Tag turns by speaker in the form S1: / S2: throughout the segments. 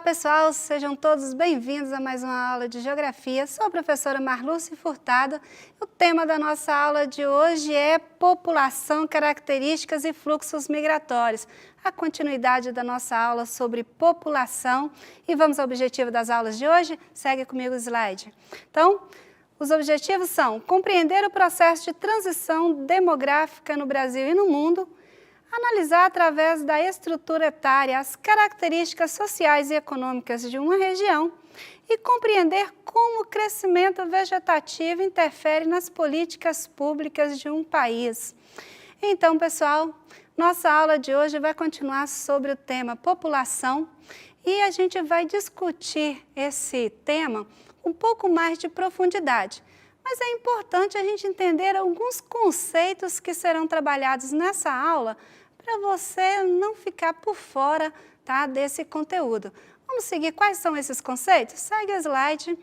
S1: Pessoal, sejam todos bem-vindos a mais uma aula de Geografia. Sou a professora Marluce Furtado. O tema da nossa aula de hoje é população, características e fluxos migratórios. A continuidade da nossa aula sobre população. E vamos ao objetivo das aulas de hoje? Segue comigo o slide. Então, os objetivos são compreender o processo de transição demográfica no Brasil e no mundo, analisar através da estrutura etária as características sociais e econômicas de uma região e compreender como o crescimento vegetativo interfere nas políticas públicas de um país. Então, pessoal, nossa aula de hoje vai continuar sobre o tema população e a gente vai discutir esse tema um pouco mais de profundidade. Mas é importante a gente entender alguns conceitos que serão trabalhados nessa aula para você não ficar por fora, tá, desse conteúdo. Vamos seguir quais são esses conceitos? Segue o slide.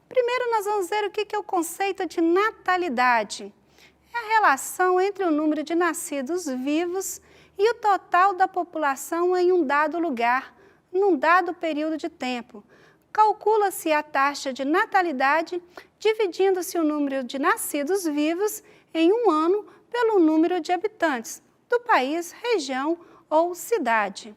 S1: Primeiro nós vamos ver o que é o conceito de natalidade. É a relação entre o número de nascidos vivos e o total da população em um dado lugar, num dado período de tempo. Calcula-se a taxa de natalidade dividindo-se o número de nascidos vivos em um ano pelo número de habitantes do país, região ou cidade.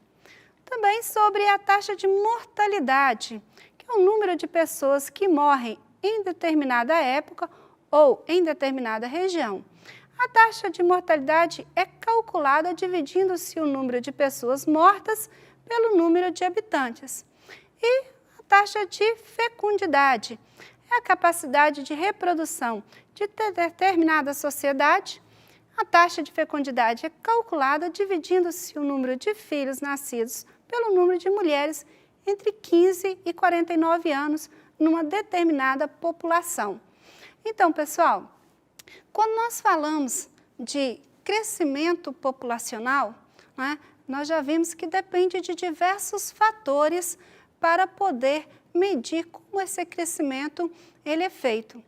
S1: Também sobre a taxa de mortalidade, que é o número de pessoas que morrem em determinada época ou em determinada região. A taxa de mortalidade é calculada dividindo-se o número de pessoas mortas pelo número de habitantes. E a taxa de fecundidade é a capacidade de reprodução de determinada sociedade. A taxa de fecundidade é calculada dividindo-se o número de filhos nascidos pelo número de mulheres entre 15 e 49 anos numa determinada população. Então, pessoal, quando nós falamos de crescimento populacional, né, nós já vimos que depende de diversos fatores para poder medir como esse crescimento ele é feito.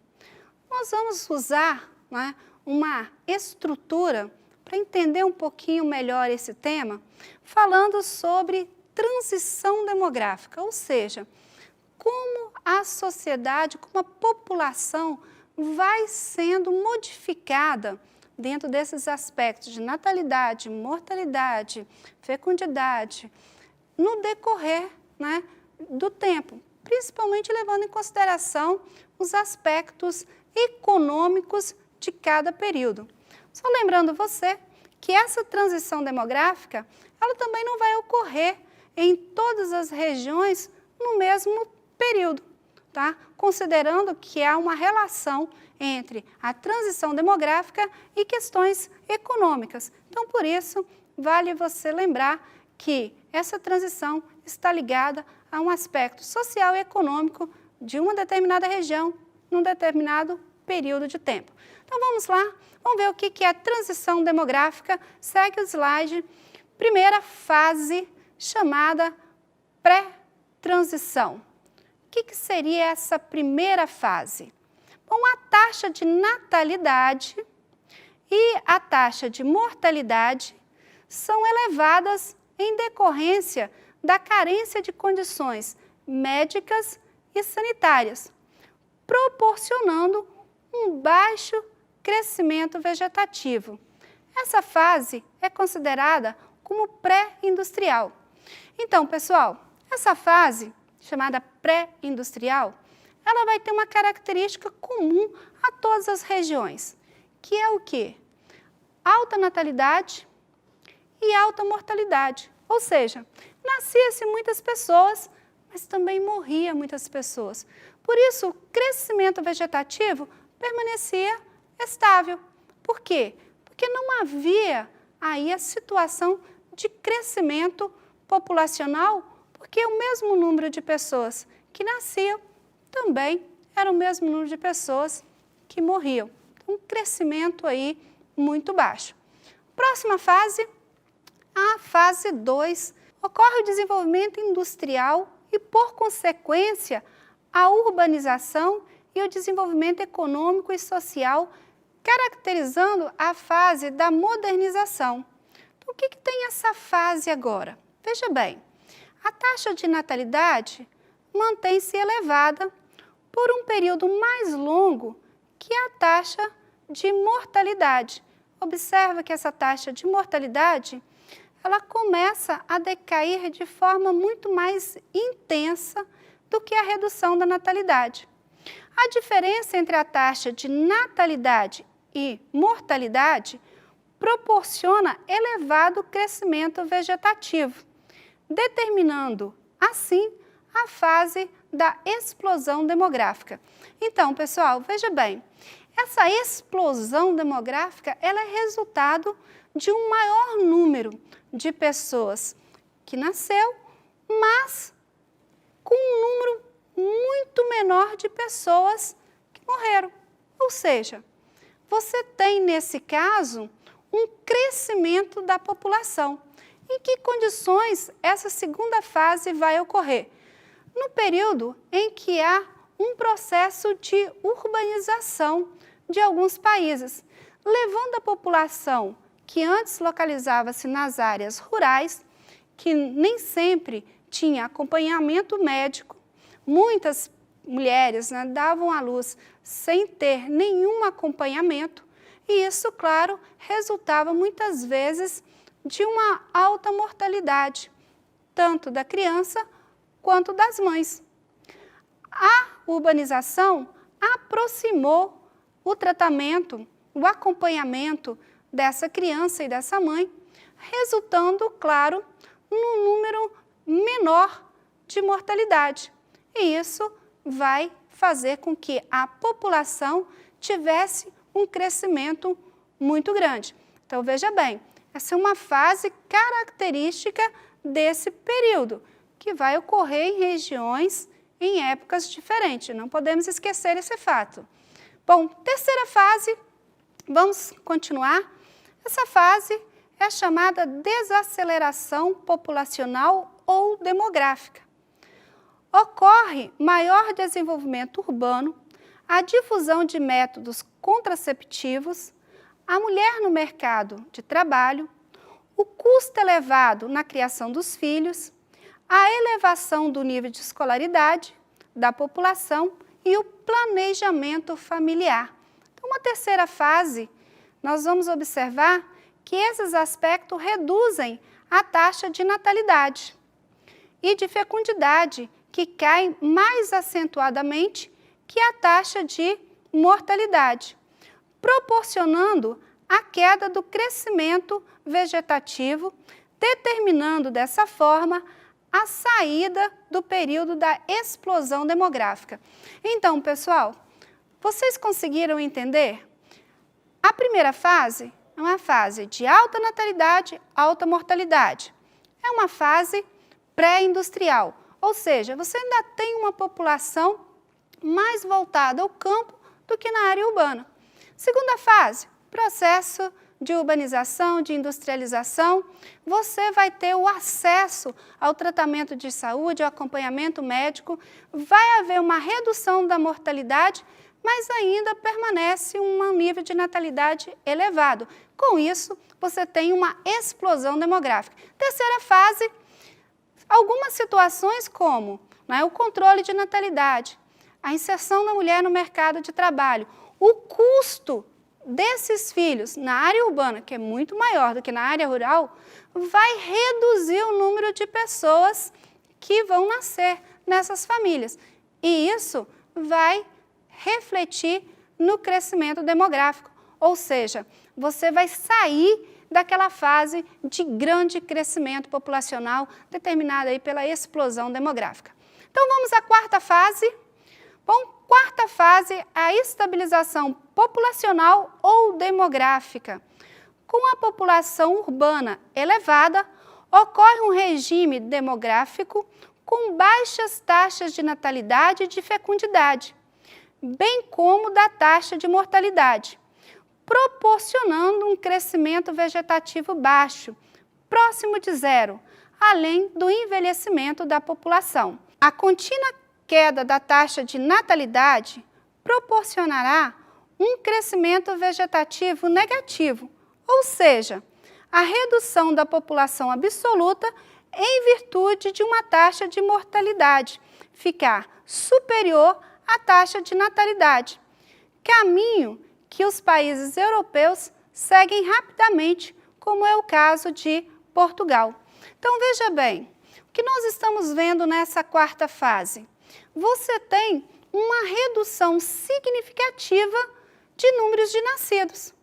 S1: Nós vamos usar, né, uma estrutura para entender um pouquinho melhor esse tema, falando sobre transição demográfica, ou seja, como a sociedade, como a população vai sendo modificada dentro desses aspectos de natalidade, mortalidade, fecundidade, no decorrer, né, do tempo, principalmente levando em consideração os aspectos econômicos de cada período. Só lembrando você que essa transição demográfica, ela também não vai ocorrer em todas as regiões no mesmo período, tá? Considerando que há uma relação entre a transição demográfica e questões econômicas. Então, por isso, vale você lembrar que essa transição está ligada a um aspecto social e econômico de uma determinada região, num determinado período de tempo. Então, vamos lá, vamos ver o que é a transição demográfica. Segue o slide. Primeira fase, chamada pré-transição. O que seria essa primeira fase? Bom, a taxa de natalidade e a taxa de mortalidade são elevadas em decorrência da carência de condições médicas e sanitárias, proporcionando um baixo crescimento vegetativo. Essa fase é considerada como pré-industrial. Então, pessoal, essa fase, chamada pré-industrial, ela vai ter uma característica comum a todas as regiões, que é o quê? Alta natalidade e alta mortalidade. Ou seja, nascia-se muitas pessoas, mas também morria muitas pessoas. Por isso, o crescimento vegetativo permanecia estável. Por quê? Porque não havia aí a situação de crescimento populacional, porque o mesmo número de pessoas que nasciam também era o mesmo número de pessoas que morriam. Então, um crescimento aí muito baixo. Próxima fase, a fase 2, ocorre o desenvolvimento industrial e, por consequência, a urbanização e o desenvolvimento econômico e social, caracterizando a fase da modernização. Então, o que tem essa fase agora? Veja bem, a taxa de natalidade mantém-se elevada por um período mais longo que a taxa de mortalidade. Observa que essa taxa de mortalidade, ela começa a decair de forma muito mais intensa do que a redução da natalidade. A diferença entre a taxa de natalidade e mortalidade proporciona elevado crescimento vegetativo, determinando, assim, a fase da explosão demográfica. Então, pessoal, veja bem, essa explosão demográfica ela é resultado de um maior número de pessoas que nasceu, mas com um número muito menor de pessoas que morreram. Ou seja, você tem, nesse caso, um crescimento da população. Em que condições essa segunda fase vai ocorrer? No período em que há um processo de urbanização de alguns países, levando a população que antes localizava-se nas áreas rurais, que nem sempre tinha acompanhamento médico, muitas mulheres davam à luz sem ter nenhum acompanhamento, e isso, claro, resultava muitas vezes de uma alta mortalidade, tanto da criança quanto das mães. A urbanização aproximou o tratamento, o acompanhamento dessa criança e dessa mãe, resultando, claro, num número menor de mortalidade. E isso vai fazer com que a população tivesse um crescimento muito grande. Então, veja bem, essa é uma fase característica desse período, que vai ocorrer em regiões, em épocas diferentes. Não podemos esquecer esse fato. Bom, terceira fase, vamos continuar. Essa fase é a chamada desaceleração populacional ou demográfica. Ocorre maior desenvolvimento urbano, a difusão de métodos contraceptivos, a mulher no mercado de trabalho, o custo elevado na criação dos filhos, a elevação do nível de escolaridade da população e o planejamento familiar. Então, uma terceira fase, nós vamos observar que esses aspectos reduzem a taxa de natalidade e de fecundidade, que cai mais acentuadamente que a taxa de mortalidade, proporcionando a queda do crescimento vegetativo, determinando dessa forma a saída do período da explosão demográfica. Então, pessoal, vocês conseguiram entender? A primeira fase é uma fase de alta natalidade, alta mortalidade. É uma fase pré-industrial, ou seja, você ainda tem uma população mais voltada ao campo do que na área urbana. Segunda fase, processo de urbanização, de industrialização, você vai ter o acesso ao tratamento de saúde, ao acompanhamento médico, vai haver uma redução da mortalidade, mas ainda permanece um nível de natalidade elevado. Com isso, você tem uma explosão demográfica. Terceira fase, algumas situações como o controle de natalidade, a inserção da mulher no mercado de trabalho, o custo desses filhos na área urbana, que é muito maior do que na área rural, vai reduzir o número de pessoas que vão nascer nessas famílias. E isso vai refletir no crescimento demográfico, ou seja, você vai sair daquela fase de grande crescimento populacional determinada aí pela explosão demográfica. Então, vamos à quarta fase. Bom, quarta fase, a estabilização populacional ou demográfica. Com a população urbana elevada, ocorre um regime demográfico com baixas taxas de natalidade e de fecundidade, bem como da taxa de mortalidade, proporcionando um crescimento vegetativo baixo, próximo de zero, além do envelhecimento da população. A contínua queda da taxa de natalidade proporcionará um crescimento vegetativo negativo, ou seja, a redução da população absoluta em virtude de uma taxa de mortalidade ficar superior à taxa de natalidade, caminho que os países europeus seguem rapidamente, como é o caso de Portugal. Então, veja bem, o que nós estamos vendo nessa quarta fase? Você tem uma redução significativa de números de nascidos,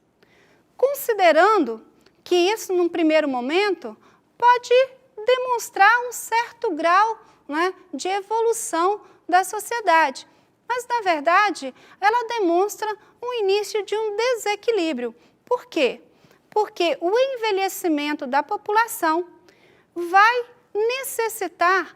S1: considerando que isso, num primeiro momento, pode demonstrar um certo grau, né, de evolução da sociedade. Mas, na verdade, ela demonstra o início de um desequilíbrio. Por quê? Porque o envelhecimento da população vai necessitar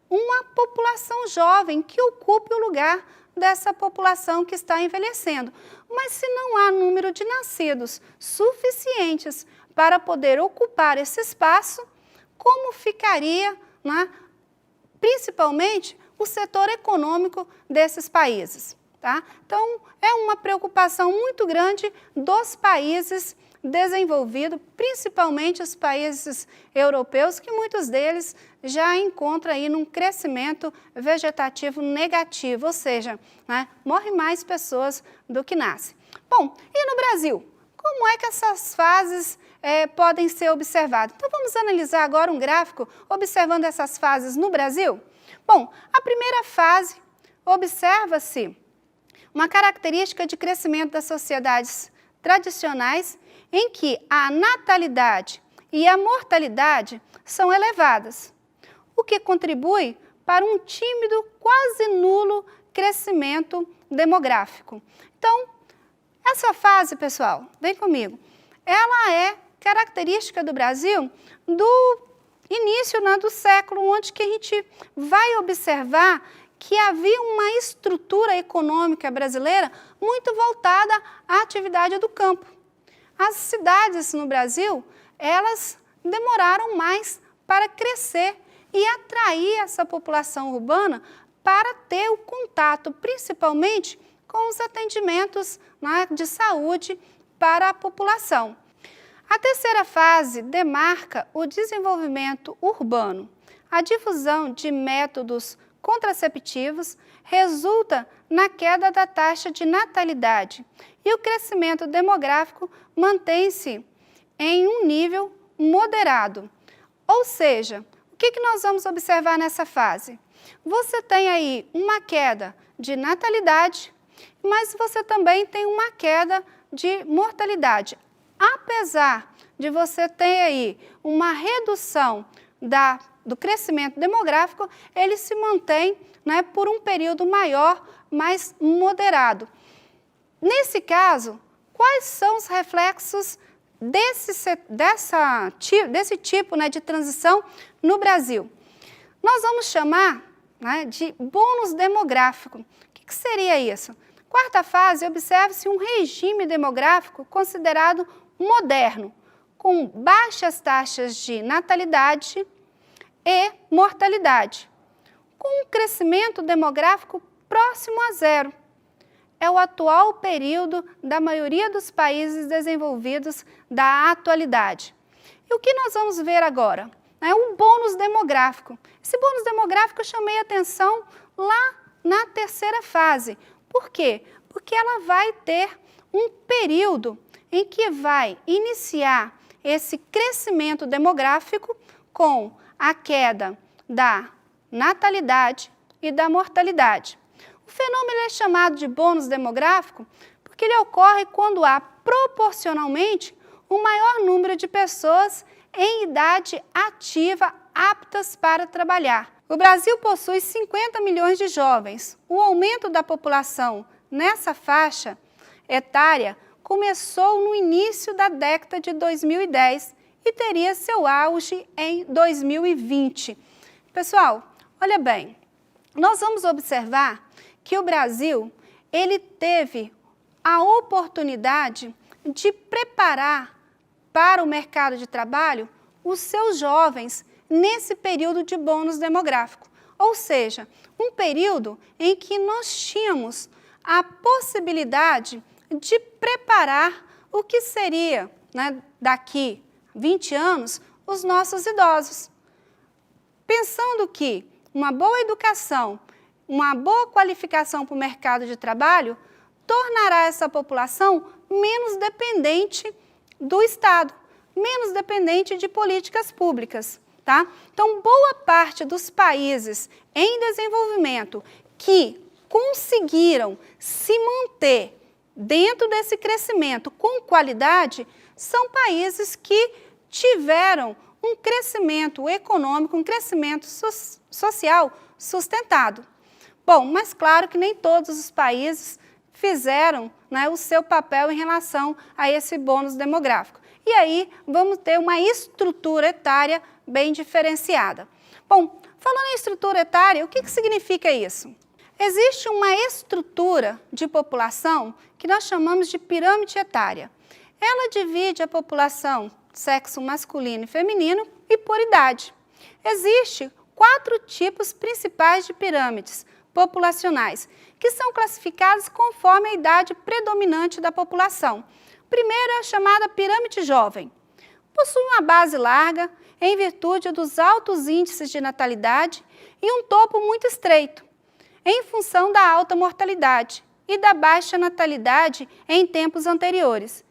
S1: uma população jovem que ocupe o lugar dessa população que está envelhecendo. Mas se não há número de nascidos suficientes para poder ocupar esse espaço, como ficaria, né, principalmente o setor econômico desses países? Tá? Então, é uma preocupação muito grande dos países desenvolvidos, principalmente os países europeus, que muitos deles já encontram aí num crescimento vegetativo negativo, ou seja, né, morrem mais pessoas do que nascem. Bom, e no Brasil? Como é que essas fases podem ser observadas? Então, vamos analisar agora um gráfico observando essas fases no Brasil? Bom, a primeira fase, observa-se uma característica de crescimento das sociedades tradicionais em que a natalidade e a mortalidade são elevadas, o que contribui para um tímido, quase nulo crescimento demográfico. Então, essa fase, pessoal, vem comigo, ela é característica do Brasil do início, né, do século, onde que a gente vai observar que havia uma estrutura econômica brasileira muito voltada à atividade do campo. As cidades no Brasil, elas demoraram mais para crescer e atrair essa população urbana para ter o contato, principalmente, com os atendimentos, né, de saúde para a população. A terceira fase demarca o desenvolvimento urbano. A difusão de métodos contraceptivos resulta na queda da taxa de natalidade e o crescimento demográfico mantém-se em um nível moderado. Ou seja, o que nós vamos observar nessa fase? Você tem aí uma queda de natalidade, mas você também tem uma queda de mortalidade. Apesar de você ter aí uma redução do crescimento demográfico, ele se mantém, né, por um período maior, mais moderado. Nesse caso, quais são os reflexos desse tipo, né, de transição no Brasil? Nós vamos chamar, né, de bônus demográfico. O que seria isso? Quarta fase, observa-se um regime demográfico considerado moderno, com baixas taxas de natalidade e mortalidade, com um crescimento demográfico próximo a zero. É o atual período da maioria dos países desenvolvidos da atualidade. E o que nós vamos ver agora? É um bônus demográfico. Esse bônus demográfico eu chamei a atenção lá na terceira fase. Por quê? Porque ela vai ter um período em que vai iniciar esse crescimento demográfico com a queda da natalidade e da mortalidade. O fenômeno é chamado de bônus demográfico porque ele ocorre quando há proporcionalmente um maior número de pessoas em idade ativa aptas para trabalhar. O Brasil possui 50 milhões de jovens. O aumento da população nessa faixa etária começou no início da década de 2010 e teria seu auge em 2020. Pessoal, olha bem, nós vamos observar que o Brasil, ele teve a oportunidade de preparar para o mercado de trabalho os seus jovens nesse período de bônus demográfico. Ou seja, um período em que nós tínhamos a possibilidade de preparar o que seria, né, daqui 20 anos, os nossos idosos. pensando que uma boa educação, uma boa qualificação para o mercado de trabalho, tornará essa população menos dependente do Estado, menos dependente de políticas públicas, tá? Então, boa parte dos países em desenvolvimento que conseguiram se manter dentro desse crescimento com qualidade são países que tiveram um crescimento econômico, um crescimento social sustentado. Bom, mas claro que nem todos os países fizeram, né, o seu papel em relação a esse bônus demográfico. E aí vamos ter uma estrutura etária bem diferenciada. Bom, falando em estrutura etária, o que significa isso? Existe uma estrutura de população que nós chamamos de pirâmide etária. Ela divide a população sexo masculino e feminino e por idade. Existem 4 tipos principais de pirâmides populacionais, que são classificadas conforme a idade predominante da população. Primeira é a chamada pirâmide jovem. Possui uma base larga, em virtude dos altos índices de natalidade, e um topo muito estreito, em função da alta mortalidade e da baixa natalidade em tempos anteriores.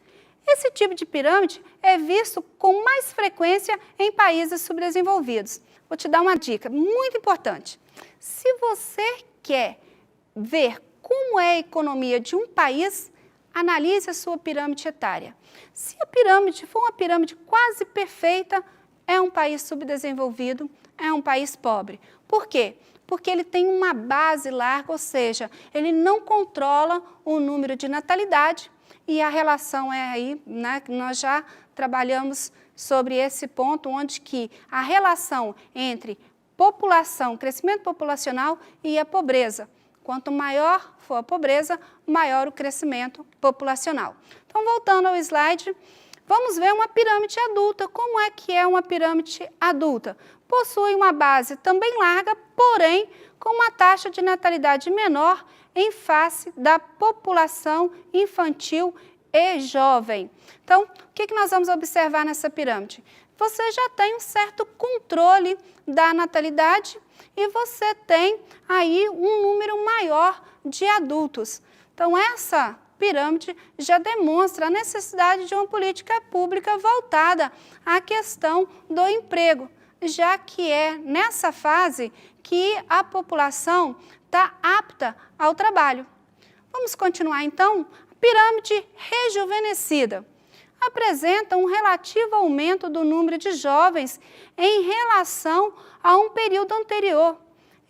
S1: Esse tipo de pirâmide é visto com mais frequência em países subdesenvolvidos. Vou te dar uma dica muito importante. Se você quer ver como é a economia de um país, analise a sua pirâmide etária. Se a pirâmide for uma pirâmide quase perfeita, é um país subdesenvolvido, é um país pobre. Por quê? Porque ele tem uma base larga, ou seja, ele não controla o número de natalidade, e a relação é aí, né, que nós já trabalhamos sobre esse ponto, onde que a relação entre população, crescimento populacional e a pobreza. Quanto maior for a pobreza, maior o crescimento populacional. Então, voltando ao slide, vamos ver uma pirâmide adulta. Como é que é uma pirâmide adulta? Possui uma base também larga, porém com uma taxa de natalidade menor em face da população infantil e jovem. Então, o que nós vamos observar nessa pirâmide? Você já tem um certo controle da natalidade e você tem aí um número maior de adultos. Então, essa pirâmide já demonstra a necessidade de uma política pública voltada à questão do emprego, já que é nessa fase que a população está apta ao trabalho. Vamos continuar então? A pirâmide rejuvenescida apresenta um relativo aumento do número de jovens em relação a um período anterior,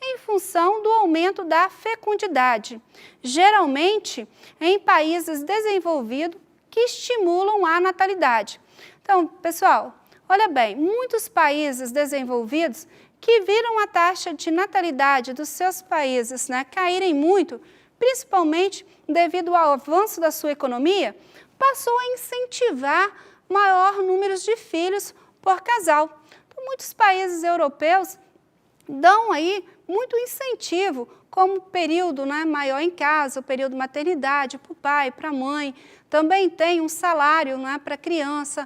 S1: em função do aumento da fecundidade, geralmente em países desenvolvidos que estimulam a natalidade. Então, pessoal, olha bem, muitos países desenvolvidos que viram a taxa de natalidade dos seus países, né, caírem muito, principalmente devido ao avanço da sua economia, passou a incentivar maior número de filhos por casal. Então, muitos países europeus dão aí muito incentivo, como período, né, maior em casa, o período de maternidade para o pai, para a mãe, também tem um salário, né, para a criança.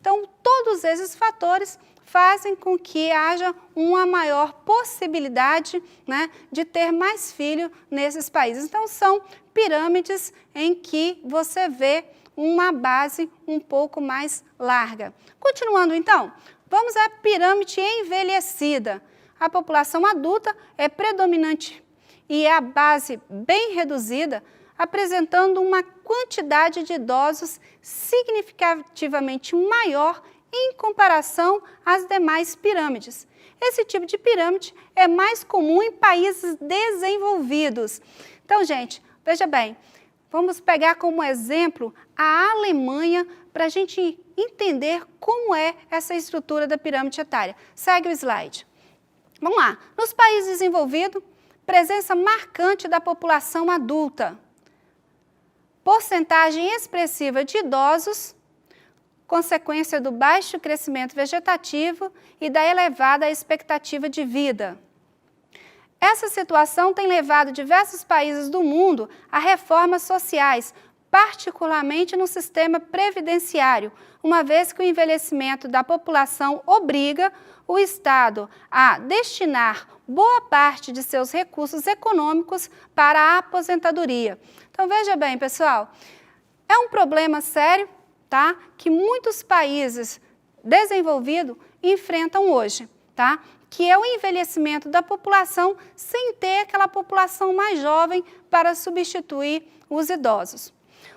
S1: Então, todos esses fatores fazem com que haja uma maior possibilidade, né, de ter mais filhos nesses países. Então, são pirâmides em que você vê uma base um pouco mais larga. Continuando, então, vamos à pirâmide envelhecida. A população adulta é predominante e é a base bem reduzida, apresentando uma quantidade de idosos significativamente maior em comparação às demais pirâmides. Esse tipo de pirâmide é mais comum em países desenvolvidos. Então, gente, veja bem, vamos pegar como exemplo a Alemanha para a gente entender como é essa estrutura da pirâmide etária. Segue o slide. Vamos lá. Nos países desenvolvidos, presença marcante da população adulta. Porcentagem expressiva de idosos, consequência do baixo crescimento vegetativo e da elevada expectativa de vida. Essa situação tem levado diversos países do mundo a reformas sociais, particularmente no sistema previdenciário, uma vez que o envelhecimento da população obriga o Estado a destinar boa parte de seus recursos econômicos para a aposentadoria. Então, veja bem, pessoal, é um problema sério, tá? Que muitos países desenvolvidos enfrentam hoje, tá? Que é o envelhecimento da população sem ter aquela população mais jovem para substituir os idosos.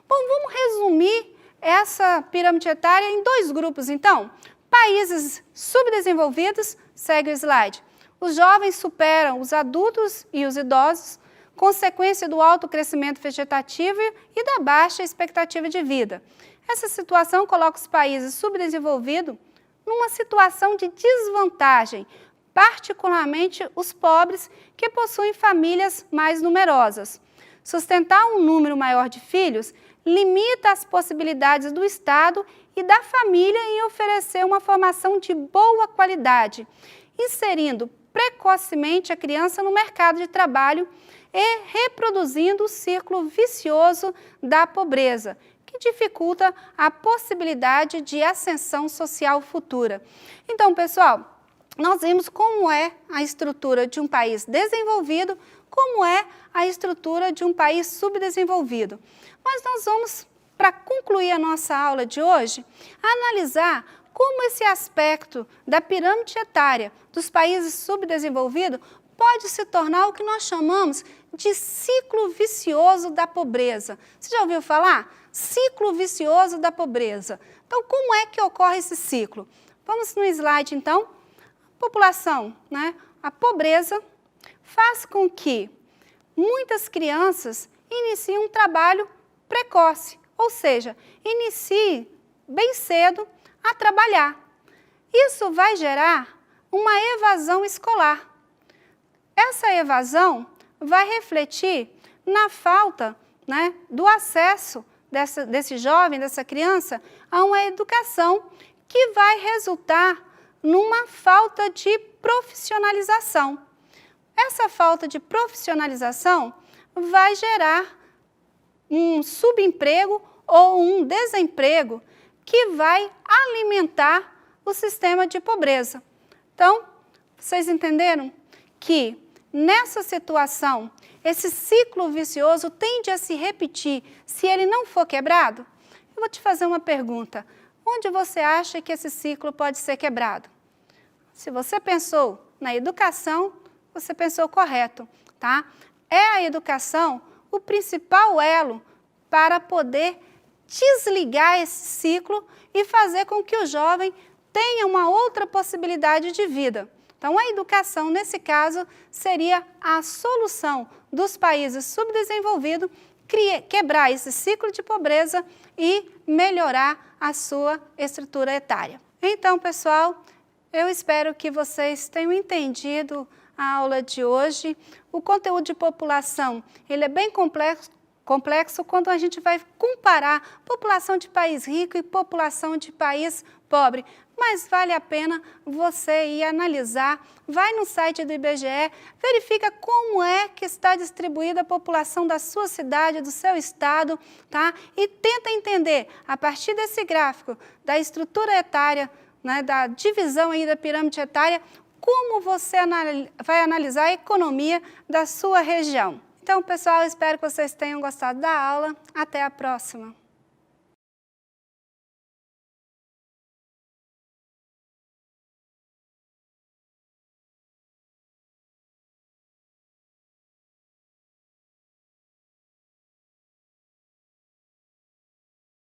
S1: Bom, vamos resumir essa pirâmide etária em dois grupos, então. Países subdesenvolvidos, segue o slide. Os jovens superam os adultos e os idosos, consequência do alto crescimento vegetativo e da baixa expectativa de vida. Essa situação coloca os países subdesenvolvidos numa situação de desvantagem, particularmente os pobres que possuem famílias mais numerosas. Sustentar um número maior de filhos limita as possibilidades do Estado e da família em oferecer uma formação de boa qualidade, inserindo precocemente a criança no mercado de trabalho e reproduzindo o círculo vicioso da pobreza, que dificulta a possibilidade de ascensão social futura. Então, pessoal, nós vimos como é a estrutura de um país desenvolvido, como é a estrutura de um país subdesenvolvido. Mas nós vamos, para concluir a nossa aula de hoje, analisar como esse aspecto da pirâmide etária dos países subdesenvolvidos pode se tornar o que nós chamamos de ciclo vicioso da pobreza. Você já ouviu falar? Ciclo vicioso da pobreza. Então, como é que ocorre esse ciclo? Vamos no slide, então. População, né? A pobreza faz com que muitas crianças iniciem um trabalho precoce, ou seja, iniciem bem cedo a trabalhar. Isso vai gerar uma evasão escolar. Essa evasão vai refletir na falta, né, do acesso desse jovem, dessa criança, a uma educação que vai resultar numa falta de profissionalização. Essa falta de profissionalização vai gerar um subemprego ou um desemprego que vai alimentar o sistema de pobreza. Então, vocês entenderam que nessa situação, esse ciclo vicioso tende a se repetir se ele não for quebrado? Eu vou te fazer uma pergunta. Onde você acha que esse ciclo pode ser quebrado? Se você pensou na educação, você pensou correto, tá? É a educação o principal elo para poder desligar esse ciclo e fazer com que o jovem tenha uma outra possibilidade de vida. Então, a educação, nesse caso, seria a solução dos países subdesenvolvidos, quebrar esse ciclo de pobreza e melhorar a sua estrutura etária. Então, pessoal, eu espero que vocês tenham entendido a aula de hoje. O conteúdo de população, ele é bem complexo quando a gente vai comparar população de país rico e população de país pobre. Mas vale a pena você ir analisar, vai no site do IBGE, verifica como é que está distribuída a população da sua cidade, do seu estado, tá? E tenta entender, a partir desse gráfico, da estrutura etária, né, da divisão aí da pirâmide etária, como você vai analisar a economia da sua região. Então, pessoal, espero que vocês tenham gostado da aula. Até a próxima!